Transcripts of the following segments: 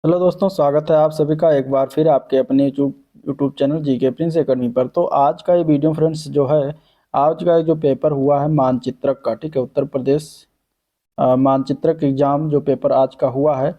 Hello दोस्तों, स्वागत है आप सभी का एक बार फिर आपके अपने YouTube channel GK Prince academy पर। तो आज का ये वीडियो फ्रेंड्स जो है, आज का ये जो पेपर हुआ है मानचित्रक का, ठीक है, उत्तर प्रदेश मानचित्रक एग्जाम जो पेपर आज का हुआ है,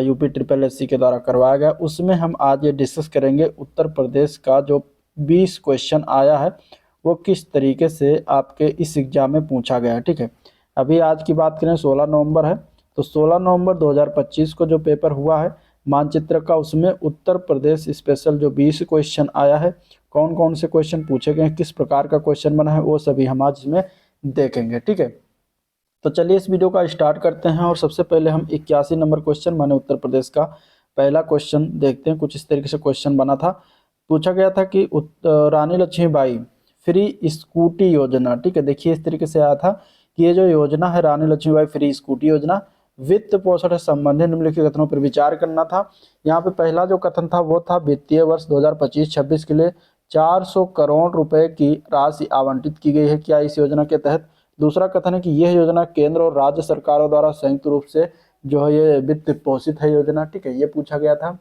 यूपी ट्रिपल एससी के द्वारा करवाया गया, उसमें हम आज ये डिस्कस करेंगे उत्तर प्रदेश का जो 20 क्वेश्चन आया है वो किस तरीके से आपके इस एग्जाम में पूछा गया है। ठीक है, अभी आज की बात करें 16 नवंबर है, तो 16 नवंबर 2025 को जो पेपर हुआ है मानचित्र का, उसमें उत्तर प्रदेश स्पेशल जो 20 क्वेश्चन आया है, कौन कौन से क्वेश्चन पूछे गए हैं, किस प्रकार का क्वेश्चन बना है, वो सभी हम आज इसमें देखेंगे। ठीक है, तो चलिए इस वीडियो का स्टार्ट करते हैं और सबसे पहले हम 81 नंबर क्वेश्चन माने उत्तर प्रदेश का पहला क्वेश्चन देखते हैं। कुछ इस तरीके से क्वेश्चन बना था। पूछा गया था कि रानी लक्ष्मीबाई फ्री स्कूटी योजना, ठीक है, देखिए इस तरीके से आया था कि ये जो योजना है रानी लक्ष्मीबाई फ्री स्कूटी योजना, वित्त पोषण से संबंधित निम्नलिखित कथनों पर विचार करना था। यहाँ पे पहला जो कथन था वो था वित्तीय वर्ष 2025-26 के लिए 400 करोड़ रुपए की राशि आवंटित की गई है क्या इस योजना के तहत। दूसरा कथन है कि यह योजना केंद्र और राज्य सरकारों द्वारा संयुक्त रूप से जो है ये वित्त पोषित है योजना, ठीक है, ये पूछा गया था।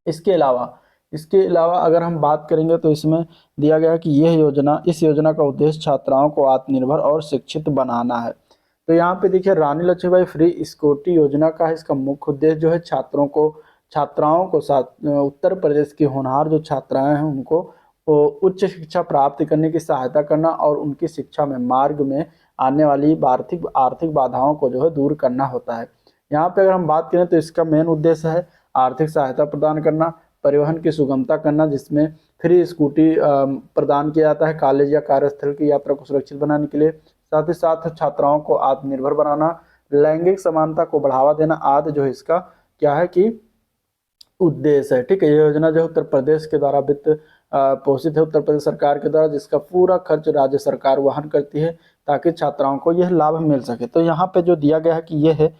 इसके अलावा अगर हम बात करेंगे तो इसमें दिया गया है कि इस योजना का उद्देश्य छात्राओं को आत्मनिर्भर और शिक्षित बनाना है। तो यहाँ पे देखिए रानी लक्ष्मीबाई फ्री स्कूटी योजना का इसका मुख्य उद्देश्य जो है छात्राओं को साथ उत्तर प्रदेश की होनहार जो छात्राएं हैं उनको उच्च शिक्षा प्राप्त करने की सहायता करना और उनकी शिक्षा में मार्ग में आने वाली आर्थिक आर्थिक बाधाओं को जो है दूर करना होता है। यहाँ पे अगर हम बात करें तो इसका मेन उद्देश्य है आर्थिक सहायता प्रदान करना, परिवहन की सुगमता करना, जिसमें फ्री स्कूटी प्रदान किया जाता है कॉलेज या कार्यस्थल की यात्रा को सुरक्षित बनाने के लिए, साथ ही साथ छात्राओं को आत्मनिर्भर बनाना, लैंगिक समानता को बढ़ावा देना आदि जो है इसका क्या है कि उद्देश्य है। ठीक है, ये योजना जो है उत्तर प्रदेश के द्वारा वित्त पोषित है, उत्तर प्रदेश सरकार के द्वारा, जिसका पूरा खर्च राज्य सरकार वहन करती है ताकि छात्राओं को यह लाभ मिल सके। तो यहाँ पे जो दिया गया है कि यह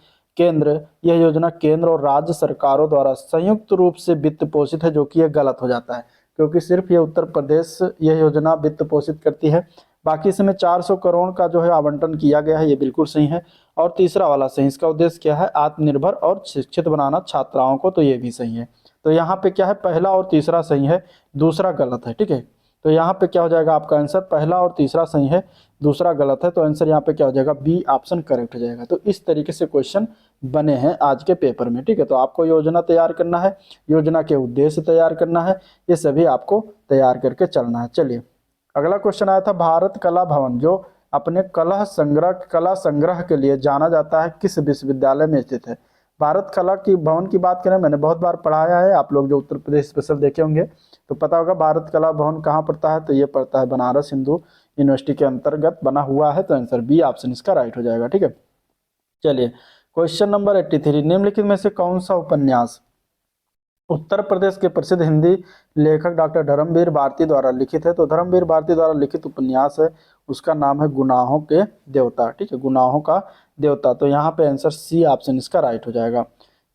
योजना केंद्र और राज्य सरकारों द्वारा संयुक्त रूप से वित्त पोषित है, जो कि यह गलत हो जाता है क्योंकि सिर्फ ये उत्तर प्रदेश यह योजना वित्त पोषित करती है। बाकी इसमें 400 करोड़ का जो है आवंटन किया गया है, ये बिल्कुल सही है। और तीसरा वाला सही, इसका उद्देश्य क्या है आत्मनिर्भर और शिक्षित बनाना छात्राओं को, तो ये भी सही है। तो यहाँ पे क्या है पहला और तीसरा सही है, दूसरा गलत है। ठीक है, तो यहाँ पे क्या हो जाएगा आपका आंसर, पहला और तीसरा सही है, दूसरा गलत है, तो आंसर यहाँ पे क्या हो जाएगा बी ऑप्शन करेक्ट हो जाएगा। तो इस तरीके से क्वेश्चन बने हैं आज के पेपर में। ठीक है, तो आपको योजना तैयार करना है, योजना के उद्देश्य तैयार करना है, ये सभी आपको तैयार करके चलना है। चलिए अगला क्वेश्चन आया था, भारत कला भवन जो अपने कला संग्रह के लिए जाना जाता है किस विश्वविद्यालय में स्थित है। भारत कला की भवन की बात करें, मैंने बहुत बार पढ़ाया है, आप लोग जो उत्तर प्रदेश स्पेशल देखे होंगे तो पता होगा भारत कला भवन कहाँ पड़ता है, तो ये पड़ता है बनारस हिंदू यूनिवर्सिटी के अंतर्गत बना हुआ है, तो आंसर बी ऑप्शन इसका राइट हो जाएगा। ठीक है, चलिए क्वेश्चन नंबर 83, निम्नलिखित में से कौन सा उपन्यास उत्तर प्रदेश के प्रसिद्ध हिंदी लेखक डॉक्टर धर्मवीर भारती द्वारा लिखित है। तो धर्मवीर भारती द्वारा लिखित उपन्यास है, उसका नाम है गुनाहों के देवता। ठीक है, गुनाहों का देवता, तो यहाँ पे आंसर सी ऑप्शन इसका राइट हो जाएगा।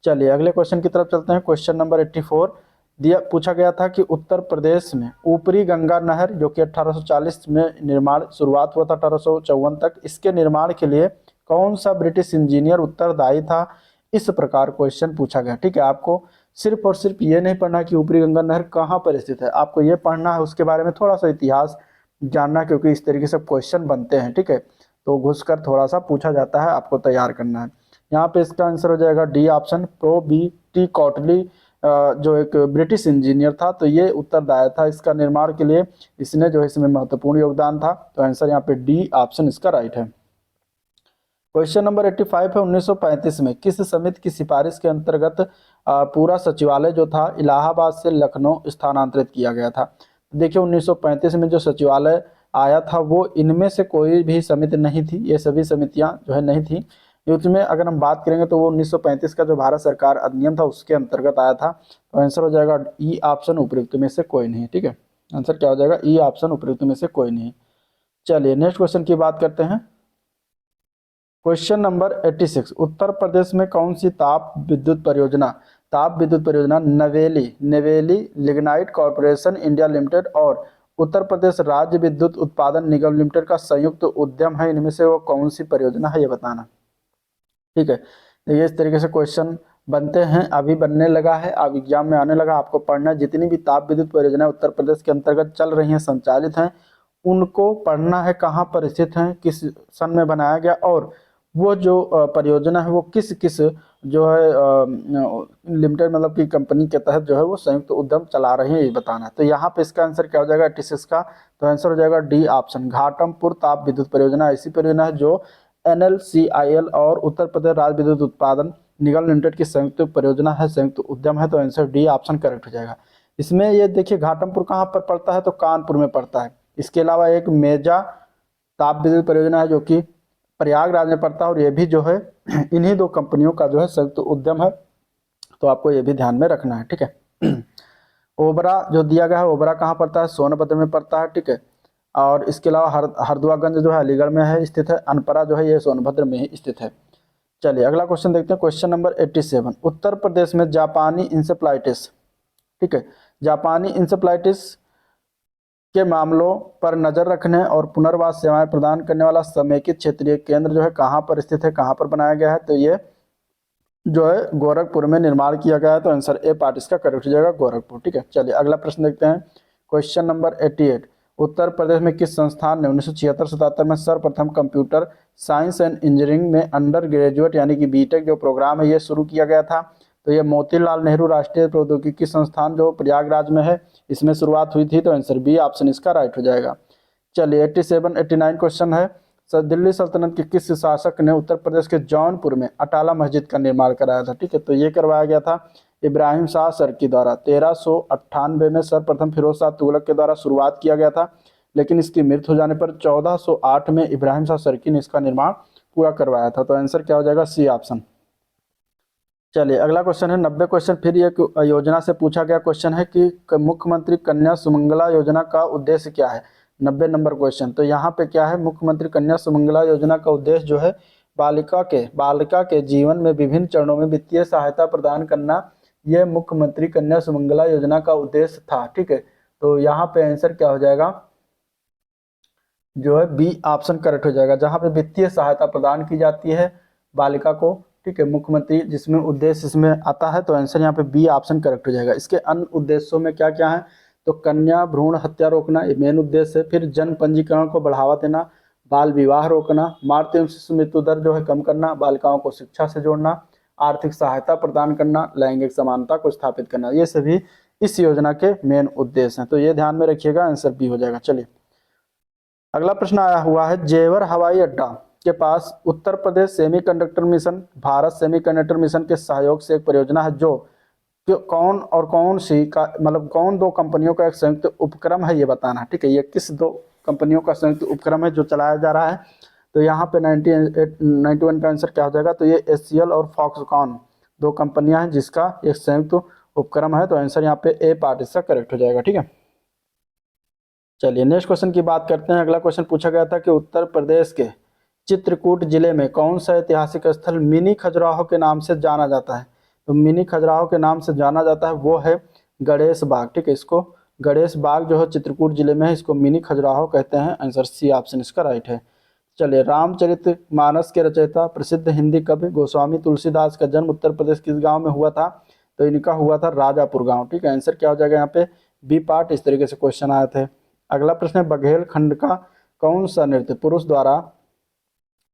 चलिए अगले क्वेश्चन की तरफ चलते हैं। क्वेश्चन नंबर 84 दिया पूछा गया था कि उत्तर प्रदेश में ऊपरी गंगा नहर जो कि 1840 में निर्माण शुरुआत हुआ था 1854 तक, इसके निर्माण के लिए कौन सा ब्रिटिश इंजीनियर उत्तरदायी था। इस प्रकार क्वेश्चन पूछा गया। ठीक है, आपको सिर्फ और सिर्फ ये नहीं पढ़ना कि ऊपरी गंगा नहर कहाँ पर स्थित है, आपको ये पढ़ना है उसके बारे में थोड़ा सा इतिहास जानना, क्योंकि इस तरीके से क्वेश्चन बनते हैं। ठीक है, तो घुसकर थोड़ा सा पूछा जाता है, आपको तैयार करना है। यहाँ पे इसका आंसर हो जाएगा डी ऑप्शन, प्रो बी टी कॉटली जो एक ब्रिटिश इंजीनियर था, तो ये उत्तरदायी था इसका निर्माण के लिए, इसने जो है इसमें महत्वपूर्ण योगदान था, तो आंसर यहाँ पे डी ऑप्शन इसका राइट है। क्वेश्चन नंबर 85 है, 1935 में किस समिति की सिफारिश के अंतर्गत पूरा सचिवालय जो था इलाहाबाद से लखनऊ स्थानांतरित किया गया था। देखिए 1935 में जो सचिवालय आया था वो इनमें से कोई भी समिति नहीं थी, ये सभी समितियां जो है नहीं थी। उसमें अगर हम बात करेंगे तो वो 1935 का जो भारत सरकार अधिनियम था उसके अंतर्गत आया था, तो आंसर हो जाएगा ई ऑप्शन उपयुक्त में से कोई नहीं। ठीक है, आंसर क्या हो जाएगा ई ऑप्शन उपयुक्त में से कोई नहीं। चलिए नेक्स्ट क्वेश्चन की बात करते हैं। क्वेश्चन नंबर 86, उत्तर प्रदेश में कौन सी ताप विद्युत परियोजना नवेली नवेली लिग्नाइट कॉरपोरेशन इंडिया लिमिटेड और उत्तर प्रदेश राज्य विद्युत उत्पादन निगम लिमिटेड का संयुक्त उद्यम है, इनमें से वो कौन सी परियोजना है ये बताना। ठीक है, देखिए इस तरीके से क्वेश्चन बनते हैं, अभी बनने लगा है, अब एग्जाम में आने लगा, आपको पढ़ना है। जितनी भी ताप विद्युत परियोजनाएं उत्तर प्रदेश के अंतर्गत चल रही हैं, संचालित हैं, उनको पढ़ना है, कहाँ पर स्थित हैं, किस सन में बनाया गया, और वो जो परियोजना है वो किस किस जो है लिमिटेड मतलब की कंपनी के तहत जो है वो संयुक्त उद्यम चला रही है, ये बताना है। तो यहाँ पे इसका आंसर क्या हो जाएगा 86 का, तो आंसर हो जाएगा डी ऑप्शन, घाटमपुर ताप विद्युत परियोजना ऐसी परियोजना है जो NLCIL और उत्तर प्रदेश राज्य विद्युत उत्पादन निगम लिमिटेड की संयुक्त परियोजना है, संयुक्त उद्यम है, तो आंसर डी ऑप्शन करेक्ट हो जाएगा। इसमें ये देखिए घाटमपुर कहाँ पर पड़ता है, तो कानपुर में पड़ता है। इसके अलावा एक मेजा ताप विद्युत परियोजना है जो कि प्रयागराज में पड़ता है, और ये भी जो है इन्हीं दो कंपनियों का जो है संयुक्त उद्यम है, तो आपको ये भी ध्यान में रखना है, ठीक है। ओबरा जो दिया गया है, ओबरा कहाँ पड़ता है, सोनभद्र में पड़ता है, ठीक है। और इसके अलावा हरदुआगंज जो है अलीगढ़ में है स्थित है, अनपरा जो है ये सोनभद्र में ही स्थित है। चलिए अगला क्वेश्चन देखते हैं, क्वेश्चन नंबर 87, उत्तर प्रदेश में जापानी इंसेफ्लाइटिस, ठीक है, जापानी इंसेफ्लाइटिस के मामलों पर नजर रखने और पुनर्वास सेवाएं प्रदान करने वाला समेकित क्षेत्रीय केंद्र जो है कहाँ पर स्थित है, कहाँ पर बनाया गया है, तो ये जो है गोरखपुर में निर्माण किया गया है, तो आंसर ए पार्ट इसका करेक्ट हो जाएगा, गोरखपुर, ठीक है। चलिए अगला प्रश्न देखते हैं, क्वेश्चन नंबर 88, उत्तर प्रदेश में किस संस्थान ने 1976-77 में सर्वप्रथम कंप्यूटर साइंस एंड इंजीनियरिंग में अंडर ग्रेजुएट यानी कि बीटेक जो प्रोग्राम है ये शुरू किया गया था, तो ये मोतीलाल नेहरू राष्ट्रीय प्रौद्योगिकी संस्थान जो प्रयागराज में है इसमें शुरुआत हुई थी, तो आंसर बी ऑप्शन इसका राइट हो जाएगा। चलिए 87 89 क्वेश्चन है, दिल्ली सल्तनत के किस शासक ने उत्तर प्रदेश के जौनपुर में अटाला मस्जिद का निर्माण कराया था, ठीक है, तो ये करवाया गया था इब्राहिम शाह सरकी द्वारा। 1398 में सर्वप्रथम फिरोज शाह तुगलक के द्वारा शुरुआत किया गया था, लेकिन इसकी मृत्यु हो जाने पर 1408 में इब्राहिम शाह सरकी ने इसका निर्माण पूरा करवाया था, तो आंसर क्या हो जाएगा, सी ऑप्शन। चलिए अगला क्वेश्चन है 90 क्वेश्चन, फिर एक योजना से पूछा गया क्वेश्चन है कि मुख्यमंत्री कन्या सुमंगला योजना का उद्देश्य क्या है, 90 नंबर क्वेश्चन। तो यहाँ पे क्या है, मुख्यमंत्री कन्या सुमंगला योजना का उद्देश्य जो है बालिका के जीवन में विभिन्न चरणों में वित्तीय सहायता प्रदान करना, यह मुख्यमंत्री कन्या सुमंगला योजना का उद्देश्य था, ठीक है। तो यहाँ पे आंसर क्या हो जाएगा, जो है बी ऑप्शन करेक्ट हो जाएगा, जहाँ पे वित्तीय सहायता प्रदान की जाती है बालिका को, ठीक है, मुख्यमंत्री जिसमें उद्देश्य इसमें आता है, तो आंसर यहाँ पे बी ऑप्शन करेक्ट हो जाएगा। इसके अन्य उद्देश्यों में क्या क्या है, तो कन्या भ्रूण हत्या रोकना ये मेन उद्देश्य है, फिर जन पंजीकरण को बढ़ावा देना, बाल विवाह रोकना, मातृ एवं शिशु मृत्यु दर जो है कम करना, बालिकाओं को शिक्षा से जोड़ना, आर्थिक सहायता प्रदान करना, लैंगिक समानता को स्थापित करना, ये सभी इस योजना के मेन उद्देश्य हैं, तो ये ध्यान में रखिएगा, आंसर बी हो जाएगा। चलिए अगला प्रश्न आया हुआ है, जेवर हवाई अड्डा के पास Uttar Pradesh semiconductor mission Bharat semiconductor mission के सहयोग से एक परियोजना है जो कौन और कौन सी का मतलब कौन दो कंपनियों का एक संयुक्त उपक्रम है, ये बताना, ठीक है, ये किस दो कंपनियों का संयुक्त उपक्रम है जो चलाया जा रहा है, तो यहाँ पे 91 का आंसर क्या हो जाएगा, तो ये HCL और फॉक्सकॉन दो कंपनियां हैं जिसका एक संयुक्त उपक्रम है, तो आंसर यहाँ पे ए पार्ट इसका करेक्ट हो जाएगा, ठीक है। चलिए नेक्स्ट क्वेश्चन की बात करते हैं, अगला क्वेश्चन पूछा गया था कि उत्तर प्रदेश के चित्रकूट जिले में कौन सा ऐतिहासिक स्थल मिनी खजुराहो के नाम से जाना जाता है, तो मिनी खजुराहो के नाम से जाना जाता है वो है गणेश बाग, ठीक है, इसको गणेश बाग जो है चित्रकूट जिले में है, इसको मिनी खजुराहो कहते हैं, आंसर सी ऑप्शन इसका राइट है। चलिए रामचरित मानस के रचयिता प्रसिद्ध हिंदी कवि गोस्वामी तुलसीदास का जन्म उत्तर प्रदेश किस गांव में हुआ था, तो इनका हुआ था राजापुर गांव, ठीक है, आंसर क्या हो जाएगा यहाँ पे बी पार्ट, इस तरीके से क्वेश्चन आए थे। अगला प्रश्न है, बघेल खंड का कौन सा नृत्य पुरुष द्वारा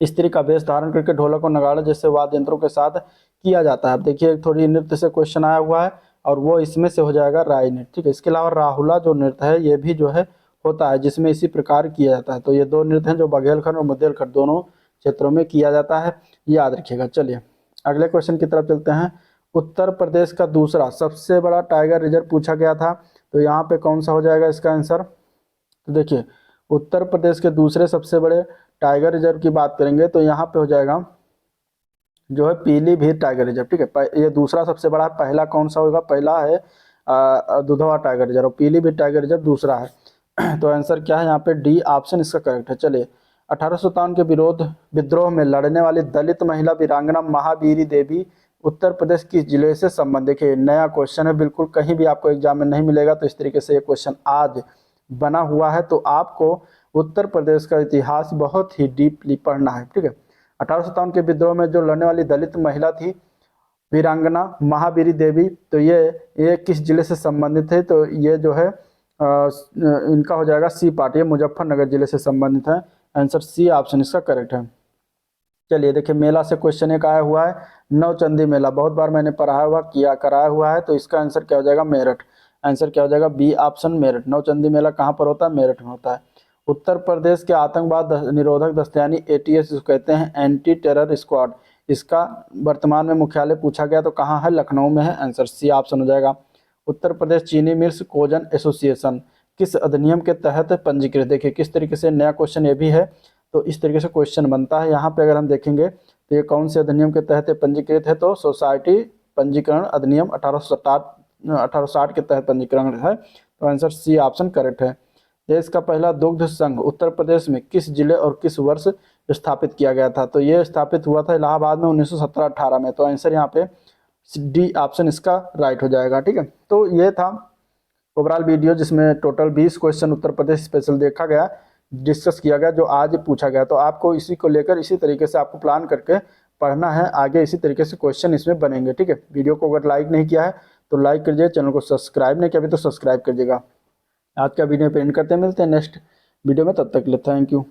स्त्री का वेश धारण करके ढोलक और नगाड़े जैसे वाद्य यंत्रों के साथ किया जाता है, अब देखिए थोड़ी नृत्य से क्वेश्चन आया हुआ है और वो इसमें से हो जाएगा राय नृत्य, ठीक है। इसके अलावा राहुला जो नृत्य है ये भी जो है होता है जिसमें इसी प्रकार किया जाता है, तो ये दो नृत्य हैं जो बघेलखंड और मुदेलखंड दोनों क्षेत्रों में किया जाता है, याद रखिएगा। चलिए अगले क्वेश्चन की तरफ चलते हैं, उत्तर प्रदेश का दूसरा सबसे बड़ा टाइगर रिजर्व पूछा गया था, तो यहाँ पे कौन सा हो जाएगा इसका आंसर, तो देखिए उत्तर प्रदेश के दूसरे सबसे बड़े टाइगर रिजर्व की बात करेंगे तो यहाँ पे हो जाएगा जो है पीलीभीत टाइगर रिजर्व, ठीक है, ये दूसरा सबसे बड़ा है, पहला कौन सा होगा, पहला है Dudhwa tiger reserve, Pilibhit tiger reserve दूसरा है तो आंसर क्या है यहाँ पे डी ऑप्शन इसका करेक्ट है। चलिए 1857 के विद्रोह में लड़ने वाली दलित महिला वीरांगना महावीरी देवी उत्तर प्रदेश किस जिले से संबंध, देखिए नया क्वेश्चन है, बिल्कुल कहीं भी आपको एग्जाम में नहीं मिलेगा, तो इस तरीके से ये क्वेश्चन आज बना हुआ है, तो आपको उत्तर प्रदेश का इतिहास बहुत ही डीपली पढ़ना है, ठीक है। 1857 के विद्रोह में जो लड़ने वाली दलित महिला थी वीरांगना महावीरी देवी, तो ये किस जिले से संबंधित है? तो ये जो है इनका हो जाएगा सी पार्ट, ये मुजफ्फरनगर जिले से संबंधित है। आंसर सी ऑप्शन इसका करेक्ट है। चलिए देखिए, मेला से क्वेश्चन एक आया हुआ है, नवचंदी मेला, बहुत बार मैंने पढ़ाया हुआ किया कराया हुआ है, तो इसका आंसर क्या हो जाएगा? मेरठ। आंसर क्या हो जाएगा? B option Meerut. नवचंदी मेला कहाँ पर होता है? मेरठ में होता है। उत्तर प्रदेश के आतंकवाद निरोधक दस्ते यानी एटीएस जिसको कहते हैं, एंटी टेरर स्क्वाड, इसका वर्तमान में मुख्यालय पूछा गया तो कहाँ है? लखनऊ में है। आंसर सी ऑप्शन हो जाएगा। उत्तर प्रदेश चीनी मिल्स कोजन एसोसिएशन किस अधिनियम के तहत पंजीकृत? देखिए किस तरीके से, नया क्वेश्चन ये भी है, तो इस तरीके से क्वेश्चन बनता है। यहाँ पे अगर हम देखेंगे तो ये कौन से अधिनियम के तहत पंजीकृत है? तो सोसाइटी पंजीकरण अधिनियम 1860 के तहत पंजीकरण है, तो आंसर सी ऑप्शन करेक्ट है। देश का पहला दुग्ध संघ उत्तर प्रदेश में किस जिले और किस वर्ष स्थापित किया गया था? तो ये स्थापित हुआ था इलाहाबाद में 1917-18 में, तो आंसर यहाँ पे डी ऑप्शन इसका राइट हो जाएगा। ठीक है, तो ये था ओवरऑल वीडियो जिसमें total 20 question Uttar Pradesh special देखा गया, डिस्कस किया गया, जो आज पूछा गया। तो आपको इसी को लेकर इसी तरीके से आपको प्लान करके पढ़ना है, आगे इसी तरीके से क्वेश्चन इसमें बनेंगे। ठीक है, वीडियो को अगर लाइक नहीं किया है तो लाइक कर दीजिए, चैनल को सब्सक्राइब नहीं किया अभी तो सब्सक्राइब कर दीजिएगा। आज का वीडियो पे एंड करते हैं, मिलते हैं नेक्स्ट वीडियो में, तब तक के लिए थैंक यू।